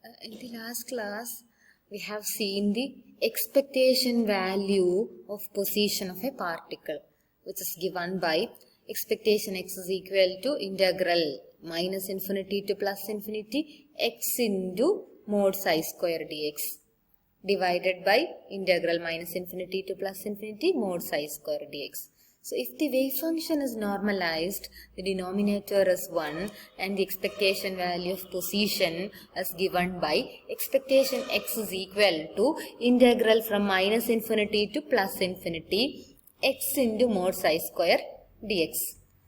In the last class, we have seen the expectation value of position of a particle, which is given by expectation x is equal to integral minus infinity to plus infinity x into mod psi square dx divided by integral minus infinity to plus infinity mod psi square dx. So if the wave function is normalized, the denominator is 1 and the expectation value of position is given by expectation x is equal to integral from minus infinity to plus infinity x into mod psi square dx.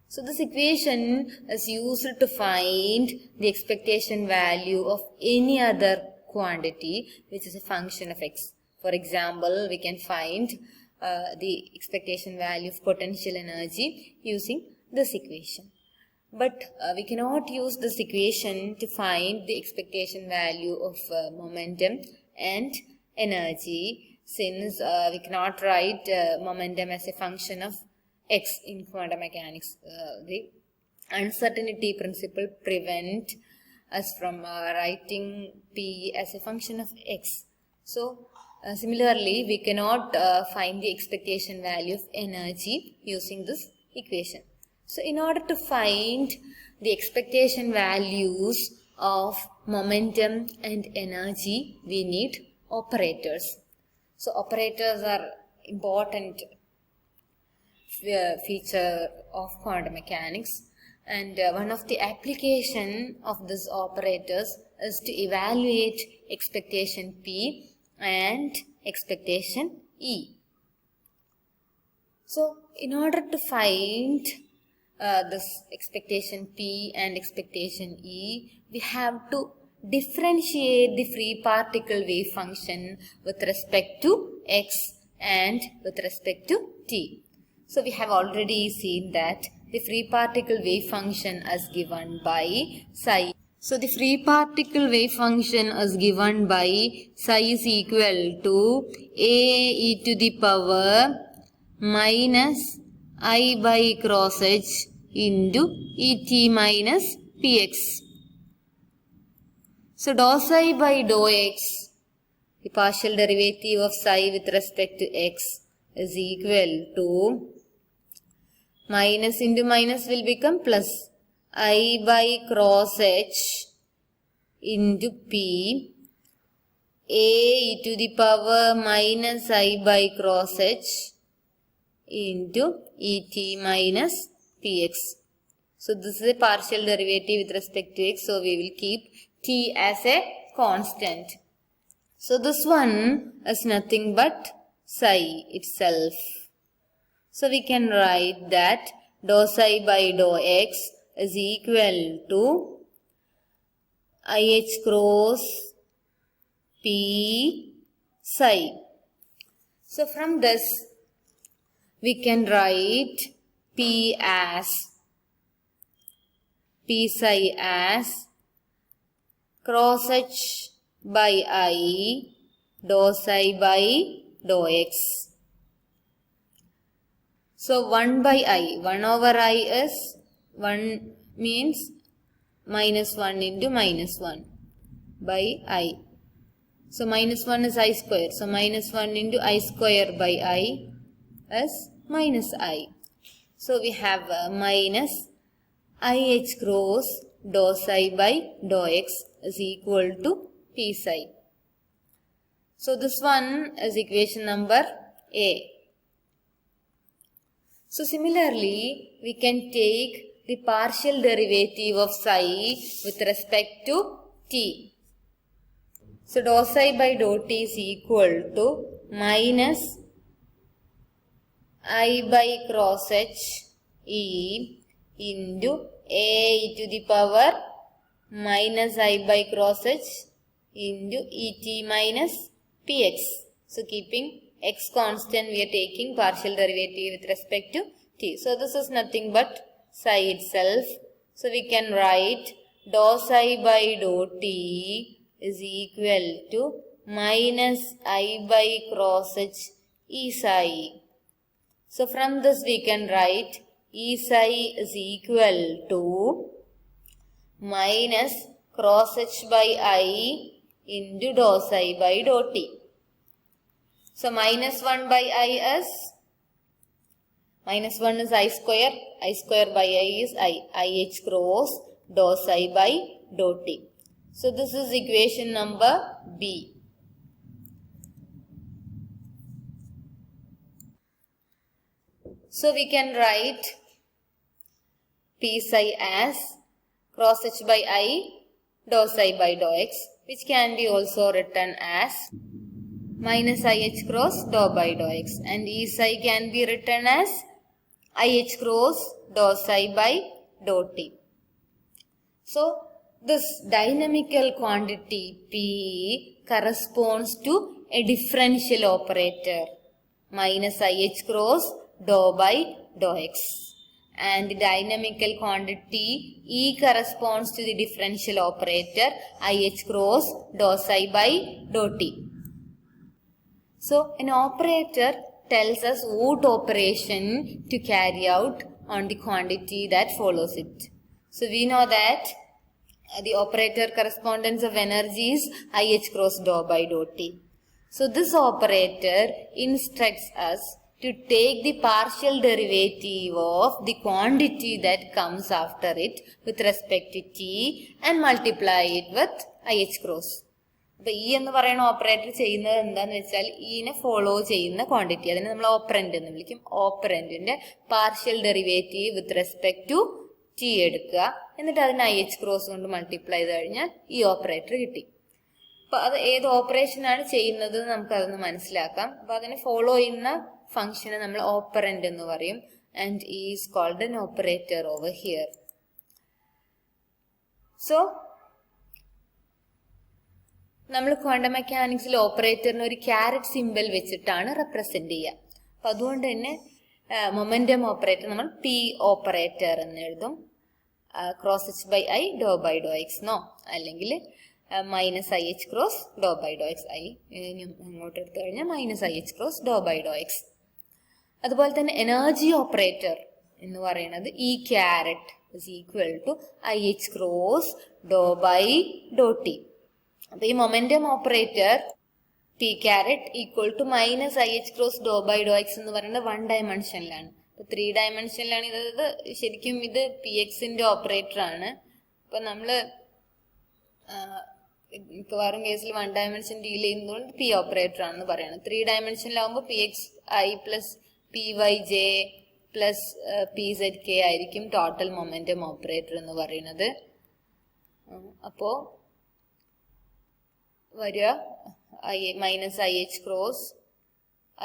So this equation is used to find the expectation value of any other quantity which is a function of x. For example, we can find the expectation value of potential energy using this equation. But we cannot use this equation to find the expectation value of momentum and energy, since we cannot write momentum as a function of x in quantum mechanics. The uncertainty principle prevent us from writing p as a function of x. So similarly, we cannot find the expectation value of energy using this equation. So in order to find the expectation values of momentum and energy, we need operators. So operators are important feature of quantum mechanics, and one of the application of these operators is to evaluate expectation p and expectation E. So in order to find this expectation P and expectation E, we have to differentiate the free particle wave function with respect to x and with respect to t. So we have already seen that the free particle wave function is given by psi. So the free particle wave function is given by psi is equal to a e to the power minus I by cross h into et minus px. So dou psi by dou x, the partial derivative of psi with respect to x is equal to minus into minus will become plus I by cross h into p a e to the power minus I by cross h into et minus px. So this is a partial derivative with respect to x, so we will keep t as a constant. So this one is nothing but psi itself. So we can write that dou psi by dou x is equal to IH cross P psi. So from this we can write P as P psi as cross H by I dou psi by dou x. So 1 by I, 1 over I is 1 means minus 1 into minus 1 by I. So minus 1 is I square. So minus 1 into I square by I is minus I. So we have minus IH cross dou psi by dou x is equal to P psi. So this one is equation number A. So similarly, we can take the partial derivative of psi with respect to t. So dou psi by dou t is equal to minus I by cross h e into a e to the power minus I by cross h into et minus px. So keeping x constant, we are taking partial derivative with respect to t. So this is nothing but psi itself. So we can write dou psi by dou t is equal to minus I by cross h e psi. So from this we can write e psi is equal to minus cross h by I into dou psi by dou t. So minus 1 by I is minus 1 is I square by I is IH cross dou psi by dou t. So this is equation number B. So we can write P psi as cross H by I dou psi by dou x, which can be also written as minus IH cross dou by dou x, and E psi can be written as IH cross dou psi by dou t. So this dynamical quantity P corresponds to a differential operator minus IH cross dou by dou x, and the dynamical quantity E corresponds to the differential operator IH cross dou psi by dou t. So an operator tells us what operation to carry out on the quantity that follows it. So we know that the operator correspondence of energy is IH cross dou by dou t. So this operator instructs us to take the partial derivative of the quantity that comes after it with respect to t and multiply it with IH cross. അപ്പോൾ E എന്ന് പറയുന്ന operator ചെയ്യുന്നത് എന്താന്ന് വെച്ചാൽ ഇനെ follow ചെയ്യുന്ന quantity, അതിനെ നമ്മൾ ഓപ്പറന്റ് എന്ന് വിളിക്കും. ഓപ്പറന്റിന്റെ partial derivative with respect to T എടുക്കുക, എന്നിട്ട് അതിന് IH ക്രോസ് കൊണ്ട് മൾട്ടിപ്ലൈ ചെയ്ത് കഴിഞ്ഞാൽ ഈ ഓപ്പറേറ്റർ കിട്ടി. അപ്പൊ അത് ഏത് ഓപ്പറേഷനാണ് ചെയ്യുന്നത് നമുക്കതൊന്ന് മനസ്സിലാക്കാം. അപ്പൊ അതിനെ ഫോളോ ചെയ്യുന്ന ഫംഗ്ഷനെ നമ്മൾ ഓപ്പറന്റ് എന്ന് പറയും, and is called an operator over here. So നമ്മൾ ക്വാണ്ടം മെക്കാനിക്സിൽ ഓപ്പറേറ്ററിന് ഒരു ക്യാരറ്റ് സിമ്പിൾ വെച്ചിട്ടാണ് റെപ്രസെന്റ് ചെയ്യുക. അപ്പൊ അതുകൊണ്ട് തന്നെ മൊമെന്റം ഓപ്പറേറ്റർ നമ്മൾ പി ഓപ്പറേറ്റർ എന്ന് എഴുതും. Cross H by I do by do X എന്നോ അല്ലെങ്കിൽ minus IH cross do by do X, I ഇങ്ങോട്ട് എടുത്തു കഴിഞ്ഞാൽ minus IH cross do by do X. അതുപോലെ തന്നെ എനർജി ഓപ്പറേറ്റർ എന്ന് പറയുന്നത് E caret is equal to IH cross do by do T. അപ്പൊ ഈ momentum operator P caret equal to minus IH cross do by do X എന്ന് പറയുന്നത് 1 ഡയമെൻഷനിലാണ്. ഇപ്പൊ 3 ഡയമെൻഷനിലാണ് ഇത് ശരിക്കും ഇത് പി എക്സിന്റെ ഓപ്പറേറ്റർ ആണ്. അപ്പൊ നമ്മള് മിക്കവാറും കേസിൽ 1 ഡയമെൻഷൻ ഡീൽ ചെയ്യുന്നതുകൊണ്ട് പി ഓപ്പറേറ്റർ ആണെന്ന് പറയുന്നത്. 3 ഡയമെൻഷനിലാവുമ്പോൾ PXI plus PYJ plus PZK ആയിരിക്കും ടോട്ടൽ മൊമെന്റം ഓപ്പറേറ്റർ എന്ന് പറയുന്നത്. അപ്പോ വരിക minus IH cross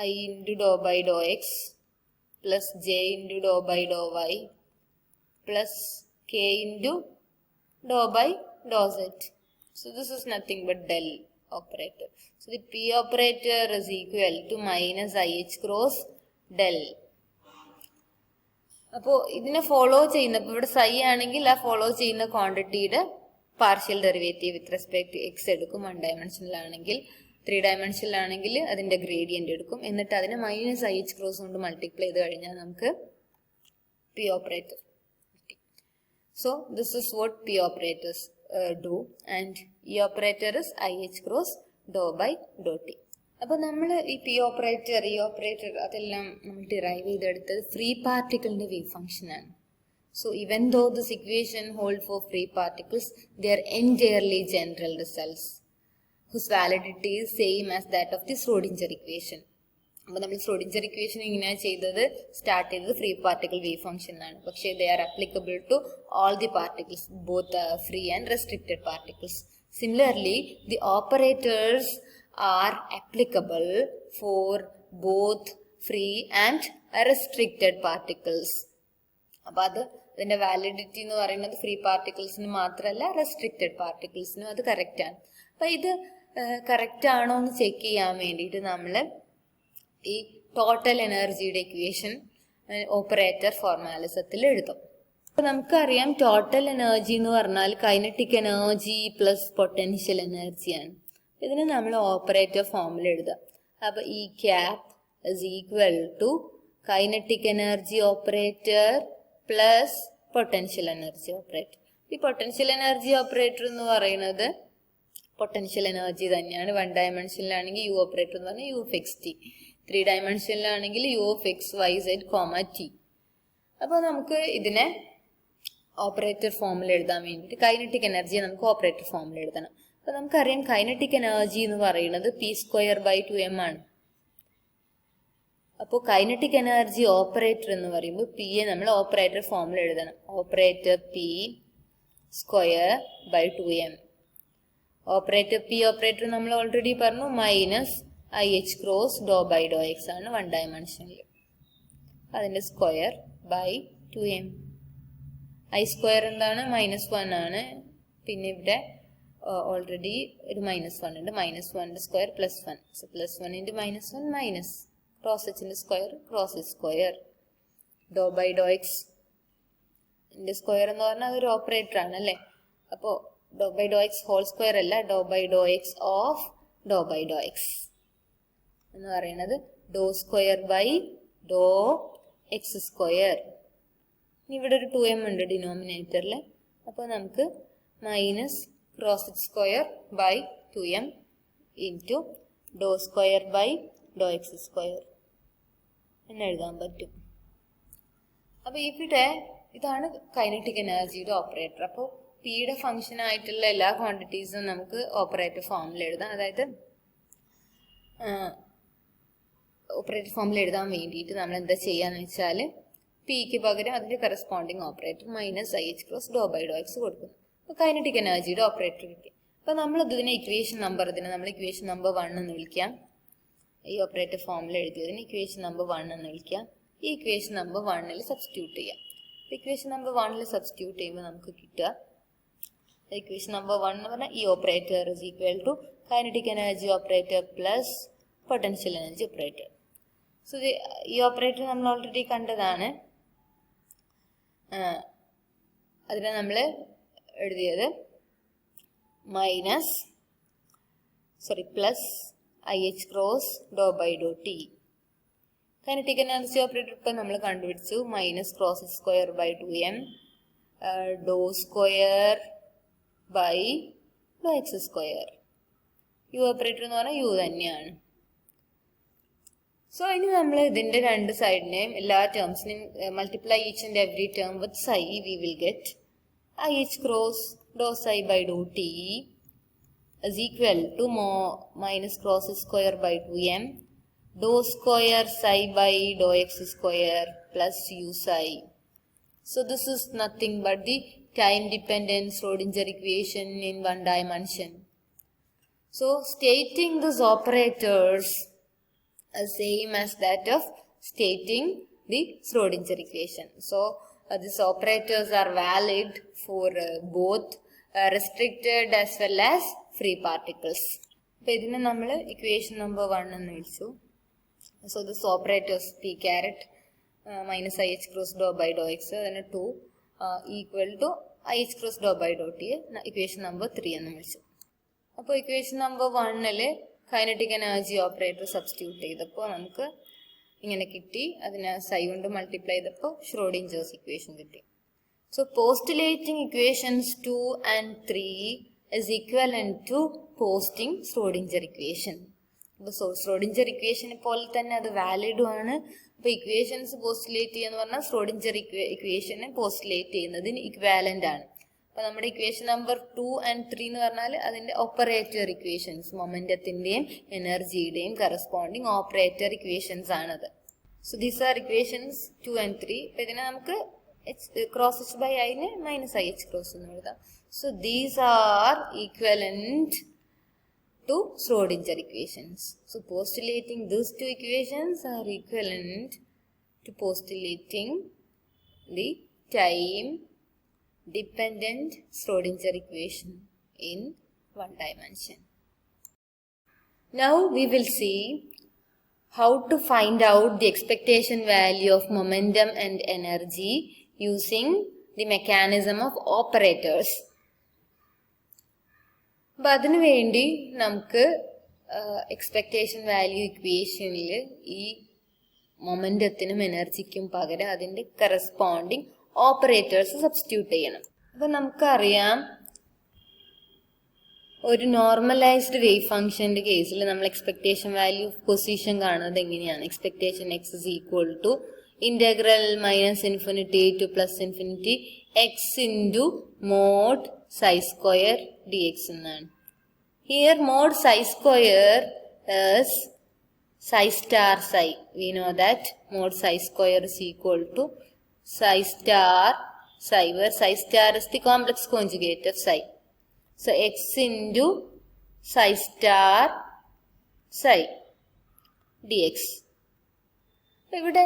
I into do by do X plus J into do by do Y plus K into do by do Z. So this is nothing but del operator. So the P operator is equal to minus IH cross del. അപ്പോൾ ഇതിനെ follow ചെയ്യുന്ന, ഇപ്പോൾ ഇവിടെ psi ആണെങ്കിൽ ആ follow ചെയ്യുന്ന ക്വാണ്ടിറ്റിയുടെ partial derivative with respect to X എടുക്കും 1 ഡയമെൻഷനിലാണെങ്കിൽ. 3 ഡയമെൻഷനിലാണെങ്കിൽ അതിന്റെ ഗ്രേഡിയന്റ് എടുക്കും, എന്നിട്ട് അതിനെ മൈനസ് IH ക്രോസ് കൊണ്ട് മൾട്ടിപ്ലൈ ചെയ്ത് കഴിഞ്ഞാൽ നമുക്ക് P operator. So this is what P operators do, and E operator is IH cross dou by dou t. അപ്പോൾ നമ്മൾ ഈ പി ഓപ്പറേറ്റർ ഇ ഓപ്പറേറ്റർ അതെല്ലാം നമ്മൾ ഡിറൈവ് ചെയ്തെടുത്തത് ഫ്രീ പാർട്ടിക്കിളിന്റെ വേവ് ഫംഗ്ഷൻ ആണ്. So even though this equation hold for free particles, they are entirely general results whose validity is same as that of the Schrodinger equation. അപ്പോൾ നമ്മൾ Schrodinger equation ഇങ്ങനെയാണ് ചെയ്തത്, start ചെയ്തത് free particle wave function ആണ്. പക്ഷേ they are applicable to all the particles, both free and restricted particles. Similarly, the operators are applicable for both free and restricted particles. അപ്പോൾ അതിന്റെ validity എന്ന് പറയുന്നത് free പാർട്ടിക്കിൾസിന് മാത്രമല്ല റെസ്ട്രിക്റ്റഡ് പാർട്ടിക്കിൾസിനും അത് correct ആണ്. അപ്പൊ ഇത് കറക്റ്റ് ആണോ എന്ന് ചെക്ക് ചെയ്യാൻ വേണ്ടിയിട്ട് നമ്മൾ ഈ ടോട്ടൽ എനർജിയുടെ ഇക്വേഷൻ ഓപ്പറേറ്റർ ഫോർമാലിസത്തിൽ എഴുതും. അപ്പൊ നമുക്കറിയാം ടോട്ടൽ എനർജി എന്ന് പറഞ്ഞാൽ കൈനറ്റിക് എനർജി പ്ലസ് പൊട്ടൻഷ്യൽ എനർജിയാണ്. ഇതിന് നമ്മൾ ഓപ്പറേറ്റർ ഫോമിൽ എഴുതാം. അപ്പൊ ഈ cap is equal to kinetic energy operator plus potential energy operator. ഈ പൊട്ടൻഷ്യൽ എനർജി ഓപ്പറേറ്റർ എന്ന് പറയുന്നത് പൊട്ടൻഷ്യൽ എനർജി തന്നെയാണ്. 1 ഡയമെൻഷനിലാണെങ്കിൽ യു ഓപ്പറേറ്റർ എന്ന് പറഞ്ഞാൽ യു ഓഫ് എക്സ് ടി, 3 ഡയമെൻഷനിലാണെങ്കിൽ U of X Y Z comma T. അപ്പോൾ നമുക്ക് ഇതിനെ ഓപ്പറേറ്റർ ഫോമിൽ എഴുതാൻ വേണ്ടിയിട്ട് കൈനറ്റിക് എനർജിയെ നമുക്ക് ഓപ്പറേറ്റർ ഫോമിൽ എഴുതണം. അപ്പോൾ നമുക്കറിയാം കൈനറ്റിക് എനർജി എന്ന് പറയുന്നത് p²/2m ആണ്. അപ്പോൾ കൈനറ്റിക് എനർജി ഓപ്പറേറ്റർ എന്ന് പറയുമ്പോൾ പിയെ നമ്മൾ ഓപ്പറേറ്റർ ഫോമിൽ എഴുതണം. Operator p²/2m. Operator P operator നമ്മൾ ഓൾറെഡി പറഞ്ഞു -IH ക്രോസ് ∂/∂x ആണ് 1 ഡയമെൻഷനിൽ. അതിൻ്റെ സ്ക്വയർ ബൈ 2m. I² എന്താണ്? -1 ആണ്. പിന്നെ ഇവിടെ ഓൾറെഡി ഒരു -1 ഉണ്ട്. -1 സ്ക്വയർ +1. സോ +1 × -1 മൈനസ് ക്രോസ് എച്ചിൻ്റെ square cross H square ∂/∂x square എന്ന് പറഞ്ഞാൽ അതൊരു ഓപ്പറേറ്റർ ആണ് അല്ലേ. അപ്പോൾ ∂/∂x ഹോൾ സ്ക്വയർ അല്ല, ∂/∂x ഓഫ് ∂/∂x എന്ന് പറയുന്നത് ∂² ഇനി ഇവിടെ ഒരു 2m ഉണ്ട് ഡിനോമിനേറ്ററിൽ. അപ്പോൾ നമുക്ക് minus cross H square by 2m into ∂²/∂x² എന്ന് എഴുതാൻ പറ്റും. അപ്പോൾ ഇവിടെ ഇതാണ് കൈനറ്റിക് എനർജിയുടെ ഓപ്പറേറ്റർ. അപ്പോൾ പിയുടെ ഫംഗ്ഷൻ ആയിട്ടുള്ള എല്ലാ ക്വാണ്ടിറ്റീസും നമുക്ക് ഓപ്പറേറ്റർ ഫോമിൽ എഴുതാം. അതായത് ഓപ്പറേറ്റർ ഫോമിൽ എഴുതാൻ വേണ്ടിയിട്ട് നമ്മൾ എന്താ ചെയ്യാന്ന് വെച്ചാൽ പിക്ക് പകരം അതിന്റെ corresponding operator -IH cross ∂/∂x കൊടുക്കും. അപ്പോൾ കൈനറ്റിക് എനർജിയുടെ ഓപ്പറേറ്റർ കിട്ടി. അപ്പോൾ നമ്മൾ ഇതിനെ ഇക്വേഷൻ നമ്പർ 1 എന്ന് വിളിക്കാം. ഈ ഓപ്പറേറ്റർ ഫോമിൽ എഴുതിയതിന് ഇക്വേഷൻ നമ്പർ 1 എന്ന് വിളിക്കാം. ഈ ഇക്വേഷൻ നമ്പർ 1 സബ്സ്റ്റിറ്റ്യൂട്ട് ചെയ്യാം. ഇക്വേഷൻ നമ്പർ 1 സബ്സ്റ്റിറ്റ്യൂട്ട് ചെയ്യുമ്പോൾ നമുക്ക് കിട്ടുക ഇക്വേഷൻ നമ്പർ 1 എന്ന് പറഞ്ഞാൽ ഈ operator is equal to kinetic energy operator plus potential energy operator. So ഈ ഓപ്പറേറ്റർ നമ്മൾ ഓൾറെഡി കണ്ടതാണ്. അതിനെ നമ്മൾ എഴുതിയത് plus IH cross ∂/∂t. Kinetic energy operator ഇപ്പം നമ്മൾ കണ്ടുപിടിച്ചു -cross square by 2m ∂²/∂x². U operator എന്ന് പറഞ്ഞാൽ യു തന്നെയാണ്. സോ ഇനി നമ്മൾ ഇതിന്റെ രണ്ട് സൈഡിനെയും എല്ലാ ടേംസിനെയും multiply each and every term with psi we will get IH cross ∂ψ/∂t is equal to minus cross square by 2m ∂²ψ/∂x² plus u psi. So this is nothing but the time dependent Schrodinger equation in 1 dimension. So stating these operators is same as that of stating the Schrodinger equation. So these operators are valid for both restricted as well as free particles. So idine nammal equation number 1 ennu vichu. So this operators p caret minus IH cross ∂/∂x then 2 equal to IH cross ∂/∂t equation number 3 ennu vichu. അപ്പോൾ equation number 1 kinetic energy operator substitute ചെയ്തപ്പോൾ നമുക്ക് ഇങ്ങനെ കിട്ടി. അതിനെ psi കൊണ്ട് multiply ചെയ്തപ്പോൾ Schrodinger's equation കിട്ടി. So postulating equations 2 and 3 is equivalent to posting Schrodinger equation. അപ്പോൾ Schrodinger equation പോലെ തന്നെ അത് വാലിഡും ആണ്. അപ്പോൾ ഇക്വേഷൻസ് പോസ്റ്റുലേറ്റ് ചെയ്യുക എന്ന് പറഞ്ഞാൽ Schrodinger ഇക്വേഷനെ പോസ്റ്റുലേറ്റ് ചെയ്യുന്നതിന് ഇക്വാലന്റ് ആണ്. അപ്പോൾ നമ്മുടെ ഇക്വേഷൻ നമ്പർ 2 and 3 എന്ന് പറഞ്ഞാൽ അതിന്റെ ഓപ്പറേറ്റർ ഇക്വേഷൻസ്, മൊമെന്റത്തിന്റെയും എനർജിയുടെയും കറസ്പോണ്ടിങ് ഓപ്പറേറ്റർ ഇക്വേഷൻസ് ആണത്. So these are equations 2 and 3. അപ്പോൾ ഇതിനെ നമുക്ക് ക്രോസ് എച്ച് ബൈ ഐനെ -IH ക്രോസ് എന്ന് എഴുതാം. So these are equivalent to Schrodinger equations. So postulating these two equations are equivalent to postulating the time dependent Schrodinger equation in 1 dimension. Now we will see how to find out the expectation value of momentum and energy using the mechanism of operators. അപ്പം അതിനു വേണ്ടി നമുക്ക് expectation value ഇക്വേഷനിൽ ഈ മൊമെന്റത്തിനും എനർജിക്കും പകരം അതിന്റെ corresponding operators substitute ചെയ്യണം. അപ്പം നമുക്കറിയാം ഒരു നോർമലൈസ്ഡ് വേവ് ഫംഗ്ഷന്റെ കേസിൽ നമ്മൾ എക്സ്പെക്ടേഷൻ വാല്യൂ ഓഫ് പൊസിഷൻ കാണുന്നത് എങ്ങനെയാണ്? Expectation X is equal to integral minus infinity to plus infinity X into mod psi square D X എന്നാണ്. Here mod psi square is psi star psi. We know that mod psi square is equal to psi star psi, where psi star is the complex conjugate of psi. So x into psi star psi dx. ഇവിടെ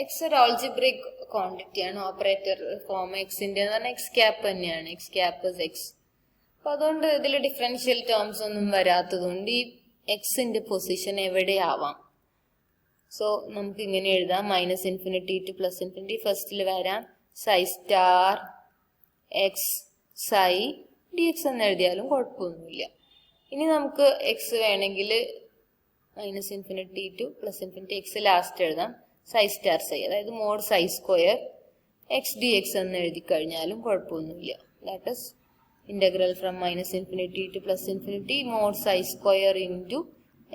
x ഒരു algebraic quantity ആണ്. Operator form എക്സിന്റെ എന്ന് പറഞ്ഞാൽ X cap തന്നെയാണ്. X cap is X. അപ്പൊ അതുകൊണ്ട് ഇതിൽ ഡിഫറൻഷ്യൽ ടേംസ് ഒന്നും വരാത്തതുകൊണ്ട് ഈ എക്സിന്റെ പൊസിഷൻ എവിടെയാവാം. സോ നമുക്ക് ഇങ്ങനെ എഴുതാം, minus infinity to plus infinity. ഫസ്റ്റിൽ വരാം psi star X psi D X എന്ന് എഴുതിയാലും കുഴപ്പമൊന്നുമില്ല. ഇനി നമുക്ക് എക്സ് വേണമെങ്കിൽ minus infinity to plus infinity X last എഴുതാം, സൈ സ്റ്റാർ സൈ, അതായത് mod psi square X D X എന്ന് എഴുതി കഴിഞ്ഞാലും കുഴപ്പമൊന്നുമില്ല. That is integral from minus infinity to plus infinity mod psi square into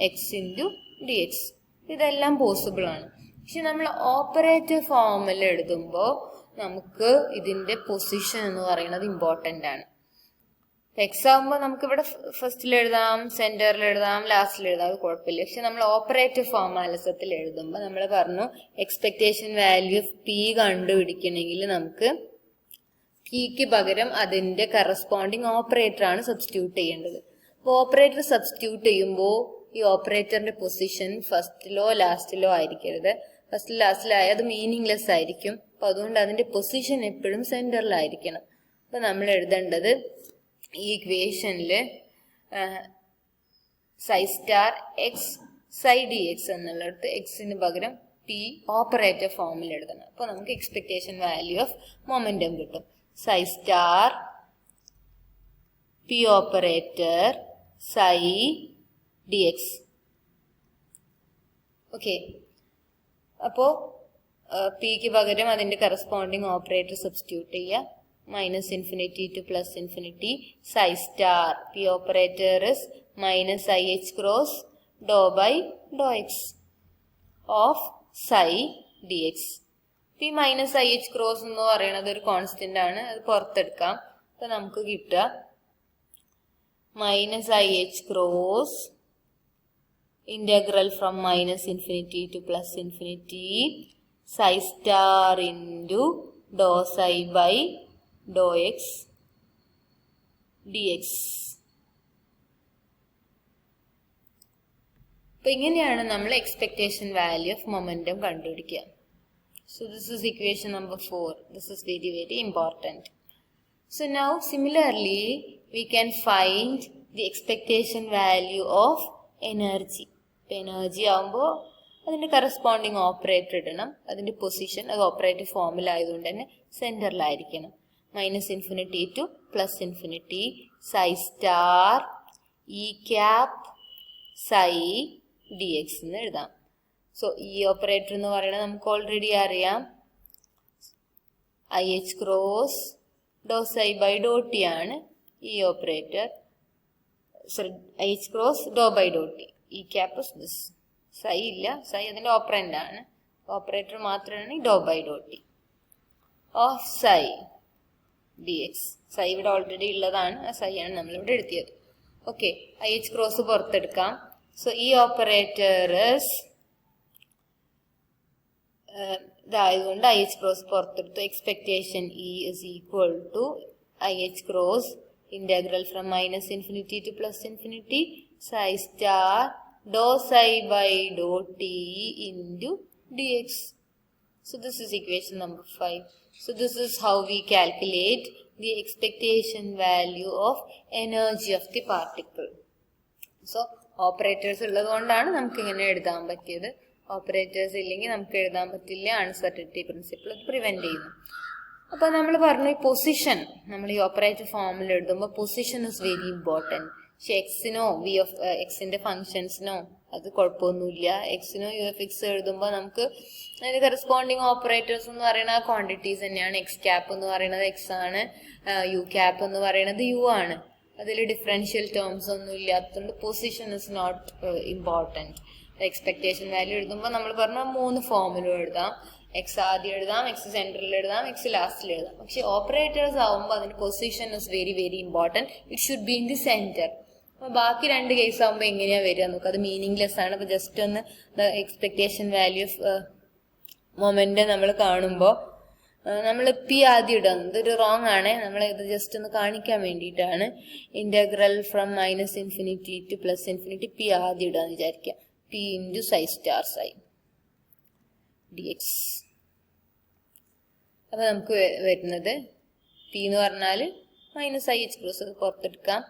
X into D X. ഇതെല്ലാം possible ആണ്. പക്ഷെ നമ്മൾ ഓപ്പറേറ്റർ ഫോമിൽ എഴുതുമ്പോൾ നമുക്ക് ഇതിന്റെ പൊസിഷൻ എന്ന് പറയുന്നത് ഇമ്പോർട്ടൻ്റ് ആണ്. എക്സ് ആകുമ്പോൾ നമുക്കിവിടെ ഫസ്റ്റിൽ എഴുതാം, സെന്ററിൽ എഴുതാം, ലാസ്റ്റിൽ എഴുതാം, അത് കുഴപ്പമില്ല. പക്ഷെ നമ്മൾ ഓപ്പറേറ്റർ ഫോമാലിസത്തിൽ എഴുതുമ്പോൾ നമ്മൾ പറഞ്ഞു എക്സ്പെക്ടേഷൻ വാല്യൂ ഓഫ് പി കണ്ടുപിടിക്കണമെങ്കിൽ നമുക്ക് പിക്ക് പകരം അതിന്റെ കറസ്പോണ്ടിങ് ഓപ്പറേറ്റർ ആണ് സബ്സ്റ്റിറ്റ്യൂട്ട് ചെയ്യേണ്ടത്. അപ്പോൾ ഓപ്പറേറ്റർ സബ്സ്റ്റിറ്റ്യൂട്ട് ചെയ്യുമ്പോൾ ഈ ഓപ്പറേറ്ററിന്റെ പൊസിഷൻ ഫസ്റ്റിലോ ലാസ്റ്റിലോ ആയിരിക്കരുത്. ഫസ്റ്റ് ലാസ്റ്റിലായ അത് മീനിങ്ലെസ് ആയിരിക്കും. അപ്പൊ അതുകൊണ്ട് അതിന്റെ പൊസിഷൻ എപ്പോഴും സെന്ററിലായിരിക്കണം. അപ്പൊ നമ്മൾ എഴുതേണ്ടത് ഈ ഇക്വേഷനില് സൈ star X psi D X എന്നുള്ളിടത്ത് എക്സിന് പകരം പി ഓപ്പറേറ്റർ ഫോമിൽ എഴുതണം. അപ്പൊ നമുക്ക് എക്സ്പെക്ടേഷൻ വാല്യൂ ഓഫ് മൊമെന്റം കിട്ടും. Psi star P operator psi D X. Okay, അപ്പോ പിക്ക് പകരം അതിന്റെ കറസ്പോണ്ടിങ് ഓപ്പറേറ്റർ സബ്സ്റ്റിറ്റ്യൂട്ട് ചെയ്യുക. Minus infinity to plus infinity psi star P operator is minus I H cross do by do X of psi D X. ഈ minus I H cross എന്ന് പറയുന്നത് ഒരു constant ആണ്, അത് പുറത്തെടുക്കാം. അപ്പൊ നമുക്ക് കിട്ടുക minus I H cross integral from minus infinity to plus infinity psi star into dou psi by dou x dx. അപ്പോൾ ഇങ്ങനെയാണ് നമ്മൾ എക്സ്പെക്ടേഷൻ വാല്യൂ ഓഫ് മൊമെന്റം കണ്ടുപിടിക്കുക. So this is equation number 4. This is very, very important. So now similarly we can find the expectation value of energy. Energy ആകുമ്പോൾ അതിന്റെ corresponding operator ഇടണം. അതിന്റെ position അത് operator ഫോമിലായതുകൊണ്ട് തന്നെ സെന്ററിലായിരിക്കണം. Minus infinity to plus infinity psi star E cap psi D X എന്ന് എഴുതാം. സോ ഈ ഓപ്പറേറ്റർ എന്ന് പറയുന്നത് നമുക്ക് ഓൾറെഡി അറിയാം, I H cross do psi by do T ആണ് ഈ operator. Sorry, I H cross do by do T. ഈ ക്യാപ്പ് ദിസ്, സൈ ഇല്ല, സൈ അതിന്റെ ഓപ്പറന്റ് ആണ്, ഓപ്പറേറ്റർ മാത്രമാണ് do by do T of psi D X. Psi ഇവിടെ already ഉള്ളതാണ്, ആ സൈ ആണ് നമ്മളിവിടെ എഴുതിയത്. ഓക്കെ, ഐ എച്ച് ക്രോസ് പുറത്തെടുക്കാം. സോ ഈ ഓപ്പറേറ്റർ ഇതായതുകൊണ്ട് ഐ എച്ച് ക്രോസ് പുറത്തെടുത്തു. Expectation E is equal to I H cross integral from minus infinity to plus infinity psi star dou psi by dou t into dx. So this is equation number 5. So this is how we calculate the expectation value of energy of the particle. So operators ഉള്ളതുകൊണ്ടാണ് നമുക്ക് ഇങ്ങനെ എഴുതാൻ പറ്റിയത്. Operators ഇല്ലെങ്കിൽ നമുക്ക് എഴുതാൻ പറ്റില്ല. Uncertainty principle അത് പ്രിവെന്റ് ചെയ്യുന്നു. അപ്പൊ നമ്മൾ പറഞ്ഞു ഈ പൊസിഷൻ നമ്മൾ ഈ ഓപ്പറേറ്റർ ഫോമിൽ എഴുതുമ്പോൾ പൊസിഷൻ ഇസ് വെരി ഇമ്പോർട്ടൻറ്റ്. പക്ഷെ എക്സിനോ വി ഓഫ് എക്സിന്റെ ഫംഗ്ഷൻസിനോ അത് കുഴപ്പമൊന്നുമില്ല. എക്സിനോ യു എഫ് എക്സ് എഴുതുമ്പോൾ നമുക്ക് അതിന്റെ കറസ്പോണ്ടിങ് ഓപ്പറേറ്റേഴ്സ് എന്ന് പറയുന്ന ക്വാണ്ടിറ്റീസ് തന്നെയാണ്. എക്സ് ക്യാപ്പ് എന്ന് പറയുന്നത് എക്സ് ആണ്, യു ക്യാപ്പ് എന്ന് പറയുന്നത് യു ആണ്. അതിൽ ഡിഫറൻഷ്യൽ ടേംസ് ഒന്നും ഇല്ലാത്തതുകൊണ്ട് position is not important. Expectation value എഴുതുമ്പോൾ നമ്മൾ പറഞ്ഞ 3 ഫോമിലും എഴുതാം. എക്സ് ആദ്യം എഴുതാം, എക്സ് സെൻറ്ററിൽ എഴുതാം, എക്സ് ലാസ്റ്റിൽ എഴുതാം. പക്ഷെ ഓപ്പറേറ്റേഴ്സ് ആവുമ്പോൾ അതിന് position is very very important. It should be in the centre. അപ്പോൾ ബാക്കി 2 കേസ് ആകുമ്പോൾ എങ്ങനെയാണ് വരിക നോക്കുക. അത് മീനിങ്ലെസ് ആണ്. അപ്പോൾ ജസ്റ്റ് ഒന്ന് എക്സ്പെക്ടേഷൻ വാല്യൂ ഓഫ് മൊമെന്റ് നമ്മൾ കാണുമ്പോൾ നമ്മൾ പി ആദ്യം ഇടാം. ഇതൊരു റോങ് ആണ്. നമ്മൾ ഇത് ജസ്റ്റ് ഒന്ന് കാണിക്കാൻ വേണ്ടിയിട്ടാണ്. ഇന്റഗ്രൽ ഫ്രം -∞ ടു +∞ പി ആദ്യം ഇടാന്ന് വിചാരിക്കുക. P into psi star psi dx. അപ്പൊ നമുക്ക് വരുന്നത് പി എന്ന് പറഞ്ഞാൽ -IH ക്രോസ്, അത് പുറത്തെടുക്കാം.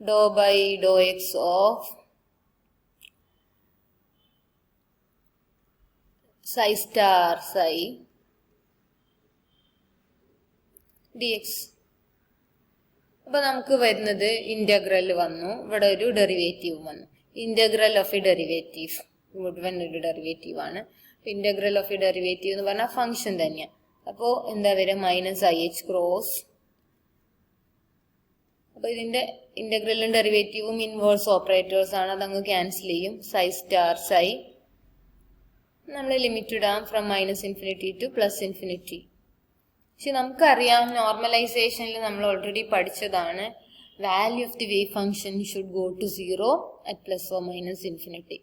Do by do X of psi star psi dx. അപ്പൊ നമുക്ക് വരുന്നത് ഇന്റഗ്രൽ വന്നു, ഇവിടെ ഒരു ഡെറിവേറ്റീവ് വന്നു. ഇന്റഗ്രൽ ഓഫ് എ ഡെറിവേറ്റീവ് മുഴുവൻ ഒരു ഡെറിവേറ്റീവ് ആണ്. ഇന്റഗ്രൽ ഓഫ് എ ഡെറിവേറ്റീവ് എന്ന് പറഞ്ഞാൽ ഫംഗ്ഷൻ തന്നെയാണ്. അപ്പോൾ എന്താ വരിക? -IH cross. അപ്പൊ ഇതിന്റെ ഇന്റഗ്രലും ഡെറിവേറ്റീവും ഇൻവേഴ്സ് ഓപ്പറേറ്റേഴ്സ് ആണ്, അതങ്ങ് ക്യാൻസൽ ചെയ്യും. സൈ സ്റ്റാർ സൈ നമ്മൾ ലിമിറ്റ് ഇടാം ഫ്രം -∞ ടു +∞. പക്ഷെ നമുക്കറിയാം നോർമലൈസേഷനിൽ നമ്മൾ ഓൾറെഡി പഠിച്ചതാണ്, value of the wave function should go to 0 at +or-∞.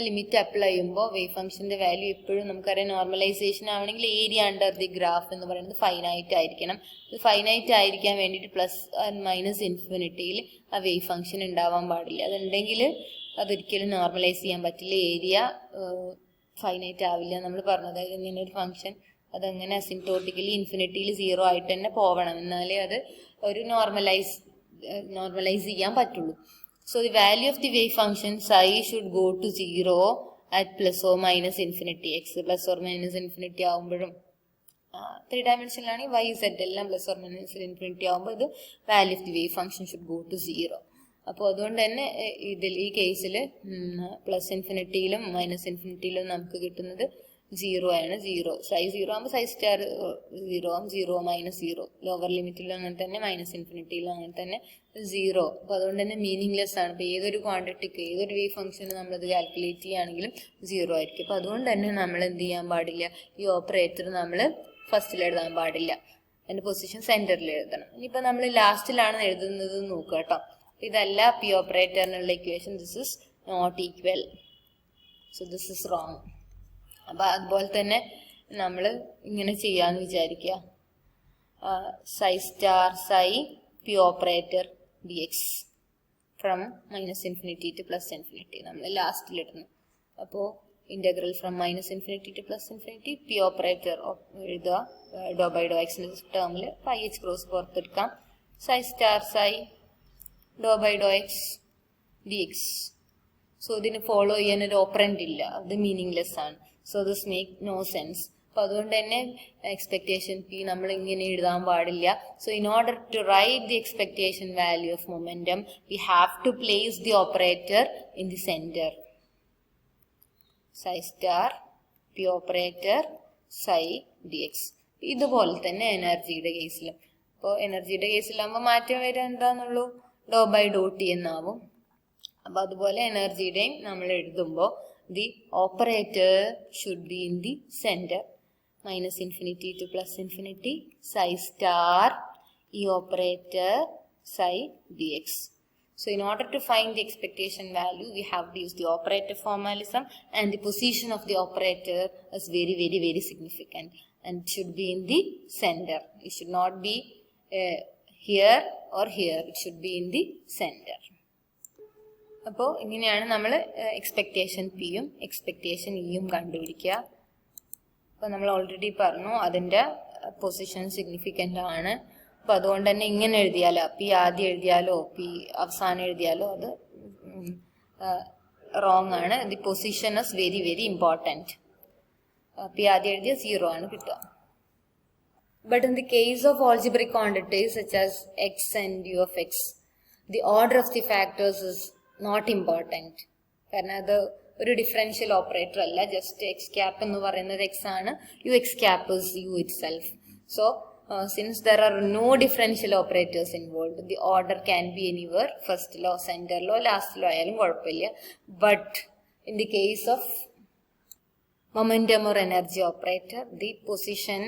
Limit apply ചെയ്യുമ്പോൾ വേവ് ഫംഗ്ഷന്റെ വാല്യൂ എപ്പോഴും നമുക്കറിയാം നോർമലൈസേഷൻ ആവണമെങ്കിൽ ഏരിയ അണ്ടർ ദി ഗ്രാഫ് എന്ന് പറയുന്നത് ഫൈനൈറ്റ് ആയിരിക്കണം. ഇത് ഫൈനൈറ്റ് ആയിരിക്കാൻ വേണ്ടിയിട്ട് +-∞ ആ വേവ് ഫംഗ്ഷൻ ഉണ്ടാവാൻ പാടില്ല. അതുണ്ടെങ്കിൽ അതൊരിക്കലും നോർമലൈസ് ചെയ്യാൻ പറ്റില്ല, ഏരിയ ഫൈനൈറ്റ് ആവില്ല. നമ്മൾ പറഞ്ഞത് ഇങ്ങനെ ഒരു ഫംഗ്ഷൻ അതങ്ങനെ അസിംപ്റ്റോട്ടിക്കലി ഇൻഫിനിറ്റിയിൽ 0 ആയിട്ട് തന്നെ പോവണം, എന്നാലേ അത് ഒരു നോർമലൈസ് ചെയ്യാൻ പറ്റുള്ളൂ. So the value of the wave function psi should go to 0 at +or-∞. x +or-∞ ആവുമ്പോഴും 3 ഡയമെൻഷനിലാണ് y z എല്ലാം +or-∞ ആവുമ്പോൾ ഇത് value of the wave function should go to 0. അപ്പോൾ അതുകൊണ്ട് തന്നെ ഈ കേസിൽ +∞ -∞ നമുക്ക് കിട്ടുന്നത് 0 ആണ്. 0 സൈ 0 ആകുമ്പോൾ സൈ സ്റ്റാർ 0 ആകും. 0 -0 ലോവർ ലിമിറ്റിലും അങ്ങനെ തന്നെ, -∞ അങ്ങനെ തന്നെ 0. അപ്പോൾ അതുകൊണ്ട് തന്നെ മീനിങ്ലെസ് ആണ്. ഇപ്പോൾ ഏതൊരു ക്വാണ്ടിറ്റിക്ക് ഏതൊരു വേവ് ഫംഗ്ഷന് നമ്മളത് കാൽക്കുലേറ്റ് ചെയ്യുകയാണെങ്കിലും 0 ആയിരിക്കും. അപ്പോൾ അതുകൊണ്ട് തന്നെ നമ്മൾ എന്ത് ചെയ്യാൻ പാടില്ല, ഈ ഓപ്പറേറ്റർ നമ്മൾ ഫസ്റ്റിൽ എഴുതാൻ പാടില്ല, അതിൻ്റെ പൊസിഷൻ സെൻറ്ററിൽ എഴുതണം. ഇനിയിപ്പോൾ നമ്മൾ ലാസ്റ്റിലാണ് എഴുതുന്നത് നോക്കുക കേട്ടോ. ഇതല്ല പി ഓപ്പറേറ്ററിനുള്ള equation. This is not equal, so this is wrong. അപ്പം അതുപോലെ തന്നെ നമ്മൾ ഇങ്ങനെ ചെയ്യാമെന്ന് വിചാരിക്കുക. Psi star psi P operator dx from -∞ to +∞ നമ്മൾ ലാസ്റ്റിലിടുന്നു. അപ്പോൾ integral from -∞ to +∞ P operator എഴുതുക. ഡോ ബൈ ഡോ എക്സിന്റെ ടേമിൽ IH ക്രോസ് പുറത്തെടുക്കാം. Psi star psi do by do X dx. So ഇതിന് ഫോളോ ചെയ്യാൻ ഒരു ഓപ്പറൻറ്റ് ഇല്ല, അത് മീനിങ്ലെസ് ആണ്. So this make no sense. അപ്പോൾ അതുകൊണ്ട് തന്നെ എക്സ്പെക്ടേഷൻ പി നമ്മൾ ഇങ്ങനെ എഴുതാൻ പാടില്ല. So in order to write the expectation value of momentum we have to place the operator in the centre. Psi star P operator psi dx. ഇതുപോലെ തന്നെ എനർജിയുടെ കേസിലും. അപ്പോൾ എനർജിയുടെ കേസിലാകുമ്പോൾ മാറ്റം വരിക എന്താണെന്നുള്ളൂ, ഡോ ബൈ ഡോ ടി എന്നാവും. അപ്പോൾ അതുപോലെ എനർജിയുടെയും നമ്മൾ എഴുതുമ്പോൾ the operator should be in the center. -∞ to +∞ psi star e operator psi dx. So in order to find the expectation value, we have to use the operator formalism, and the position of the operator is very very very significant and should be in the center. It should not be here or here. It should be in the center. അപ്പോൾ ഇങ്ങനെയാണ് നമ്മൾ expectation പിയും expectation ഇയും കണ്ടുപിടിക്കുക. അപ്പോൾ നമ്മൾ already പറഞ്ഞു അതിൻ്റെ position significant ആണ്. അപ്പോൾ അതുകൊണ്ട് തന്നെ ഇങ്ങനെ എഴുതിയാലോ, പി ആദ്യം എഴുതിയാലോ പി അവസാനം എഴുതിയാലോ അത് റോങ് ആണ്. The position is very very important. P ആദ്യം എഴുതിയ 0 ആണ് കിട്ടുക. But in the case of algebraic quantities such as x and u of x, the order of the factors is not important. കാരണം അത് ഒരു ഡിഫറൻഷ്യൽ ഓപ്പറേറ്റർ അല്ല, just X cap എന്ന് പറയുന്നത് എക്സ് ആണ്, U X cap is U itself. So since there are no differential operators involved, the order can be anywhere, first law, center law, last law ആയാലും കുഴപ്പമില്ല. But in the case of momentum or energy operator, the position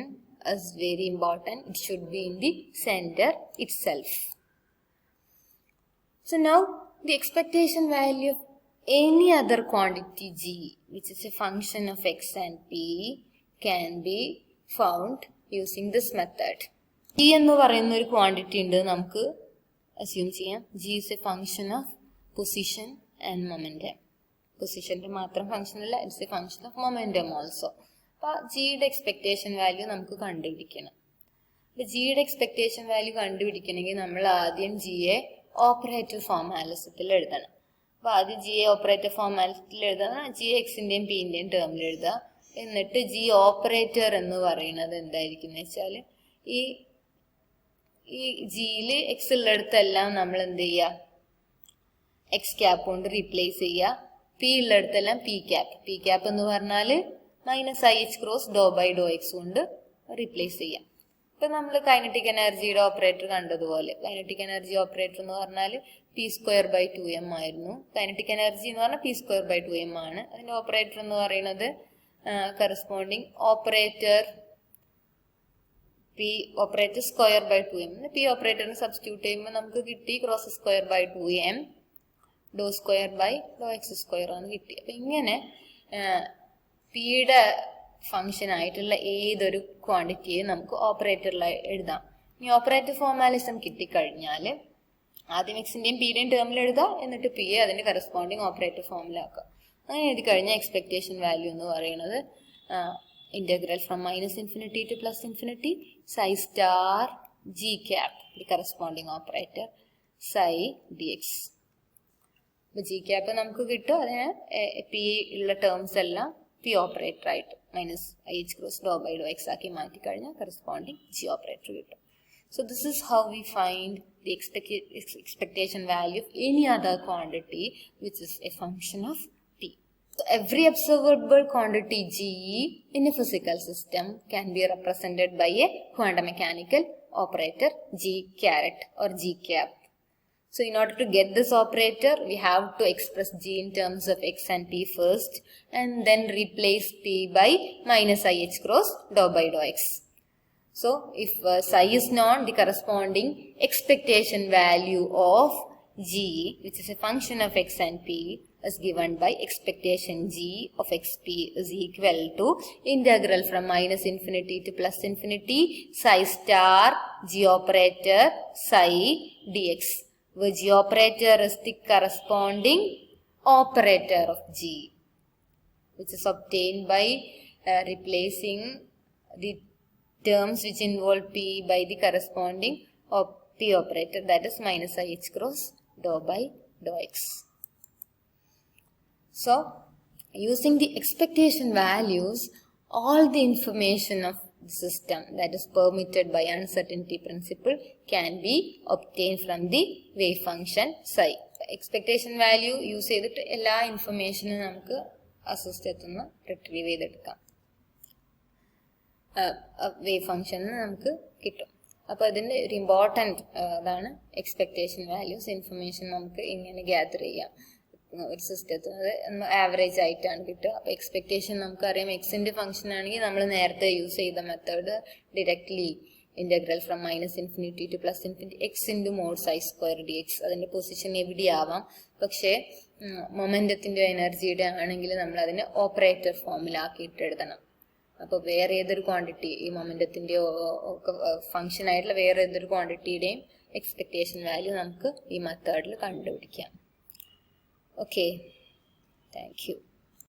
is very important. It should be in the center itself. So now the expectation value of any other quantity G, which is a function of x and p, can be found using this method. G എന്ന് പറയുന്ന ഒരു quantity ഉണ്ട്, നമുക്ക് assume ചെയ്യാം. G is a function of position and momentum. പൊസിഷന്റെ മാത്രം function അല്ല, it's A function of momentum also. അപ്പോൾ ജിയുടെ എക്സ്പെക്ടേഷൻ വാല്യൂ നമുക്ക് കണ്ടുപിടിക്കണം. അപ്പോൾ ജിയുടെ എക്സ്പെക്ടേഷൻ വാല്യൂ കണ്ടുപിടിക്കണമെങ്കിൽ നമ്മൾ ആദ്യം ജിയെ ഓപ്പറേറ്റർ ഫോർമാലിസത്തിൽ എഴുതണം. അപ്പോൾ ആദ്യം ജിയെ ഓപ്പറേറ്റർ ഫോർമാലിസത്തിൽ എഴുതണം, ജി എക്സിൻ്റെയും പിൻ്റെയും ടേമിൽ എഴുതുക. എന്നിട്ട് ജി ഓപ്പറേറ്റർ എന്ന് പറയുന്നത് എന്തായിരിക്കും എന്ന് വെച്ചാൽ ഈ ജിയിൽ എക്സ് ഉള്ളിടത്തെല്ലാം നമ്മൾ എന്ത് ചെയ്യുക, എക്സ് ക്യാപ്പ് കൊണ്ട് റീപ്ലേസ് ചെയ്യുക. പി ഉള്ളിടത്തെല്ലാം പി ക്യാപ്പ് എന്ന് പറഞ്ഞാൽ minus I H cross do by do X കൊണ്ട് റീപ്ലേസ് ചെയ്യാം. ഇപ്പം നമ്മൾ കൈനറ്റിക് എനർജിയുടെ ഓപ്പറേറ്റർ കണ്ടതുപോലെ, കൈനറ്റിക് എനർജി ഓപ്പറേറ്റർ എന്ന് പറഞ്ഞാൽ പി സ്ക്വയർ ബൈ 2m ആയിരുന്നു. കൈനറ്റിക് എനർജി എന്ന് പറഞ്ഞാൽ പി സ്ക്വയർ ബൈ 2m ആണ്. അതിൻ്റെ ഓപ്പറേറ്റർ എന്ന് പറയുന്നത് corresponding operator P operator square by 2m. P ഓപ്പറേറ്ററിന് സബ്സ്റ്റിറ്റ്യൂട്ട് ചെയ്യുമ്പോൾ നമുക്ക് കിട്ടി cross square by 2m do square by do X square ആണ് കിട്ടി. അപ്പം ഇങ്ങനെ പിയുടെ ഫംഗ്ഷൻ ആയിട്ടുള്ള ഏതൊരു ക്വാണ്ടിറ്റിയെ നമുക്ക് ഓപ്പറേറ്ററിലായി എഴുതാം. ഇനി ഓപ്പറേറ്റർ ഫോർമാലിസം കിട്ടിക്കഴിഞ്ഞാൽ ആദ്യം എക്സിൻ്റെയും പിയുടെയും ടേമിൽ എഴുതുക, എന്നിട്ട് പിയെ അതിൻ്റെ കറസ്പോണ്ടിങ് ഓപ്പറേറ്റർ ഫോമിലാക്കുക. അങ്ങനെ എഴുതി കഴിഞ്ഞാൽ എക്സ്പെക്ടേഷൻ വാല്യൂ എന്ന് പറയുന്നത് integral from -∞ to +∞ psi star g cap, the corresponding operator psi dx. അപ്പോൾ ജി ക്യാപ്പ് നമുക്ക് കിട്ടും. അതിന് പി ഉള്ള ടേംസ് എല്ലാം പി ഓപ്പറേറ്റർ ആയിട്ട് minus I H cross do by do X ആക്കി മാറ്റി കഴിഞ്ഞാൽ കറസ്പോണ്ടിങ് ജി ഓപ്പറേറ്റർ കിട്ടും. So this is how we find the expectation value of any other quantity which is a function of t. So every observable quantity G in a physical system can be represented by a quantum mechanical operator G caret or G cap. So in order to get this operator, we have to express G in terms of x and p first, and then replace p by minus ih cross dou by dou x. So if psi is known, the corresponding expectation value of G, which is a function of x and p, is given by expectation G of xp is equal to integral from -∞ to +∞ psi star G operator psi dx, where G operator is the corresponding operator of G, which is obtained by replacing the terms which involve p by the corresponding p operator, that is minus ih cross dou by dou x. So using the expectation values, all the information of the system that is permitted by uncertainty principle can be obtained from the wave function psi. Expectation value use ചെയ്തിട്ട് എല്ലാ ഇൻഫർമേഷനും നമുക്ക് ആ സിസ്റ്റത്തിൽ നിന്ന് retrieve ചെയ്തെടുക്കാം, wave ഫംഗ്ഷന് നമുക്ക് കിട്ടും. അപ്പോൾ അതിൻ്റെ ഒരു ഇമ്പോർട്ടൻറ്റ് അതാണ് എക്സ്പെക്ടേഷൻ വാല്യൂസ്. ഇൻഫർമേഷൻ നമുക്ക് ഇങ്ങനെ ഗ്യാദർ ചെയ്യാം ഒരു സിസ്റ്റത്തിൽ, അത് ആവറേജ് ആയിട്ടാണ് കിട്ടുക. അപ്പോൾ എക്സ്പെക്ടേഷൻ നമുക്കറിയാം എക്സിൻ്റെ ഫംഗ്ഷൻ ആണെങ്കിൽ നമ്മൾ നേരത്തെ യൂസ് ചെയ്ത method directly integral from -∞ to +∞ x into mod psi square dx. അതിൻ്റെ പൊസിഷൻ എവിടെയാവാം, പക്ഷേ മൊമെന്റത്തിൻ്റെ എനർജിയുടെ ആണെങ്കിൽ നമ്മൾ അതിനെ ഓപ്പറേറ്റർ ഫോമിലാക്കിയിട്ട് എഴുതണം. അപ്പോൾ വേറെ ഏതൊരു ക്വാണ്ടിറ്റി, ഈ മൊമെന്റത്തിൻ്റെ ഒക്കെ ഫംഗ്ഷൻ ആയിട്ടുള്ള വേറെ ഏതൊരു ക്വാണ്ടിറ്റിയുടെയും എക്സ്പെക്ടേഷൻ വാല്യൂ നമുക്ക് ഈ മെത്തേഡിൽ കണ്ടുപിടിക്കാം. Okay, thank you.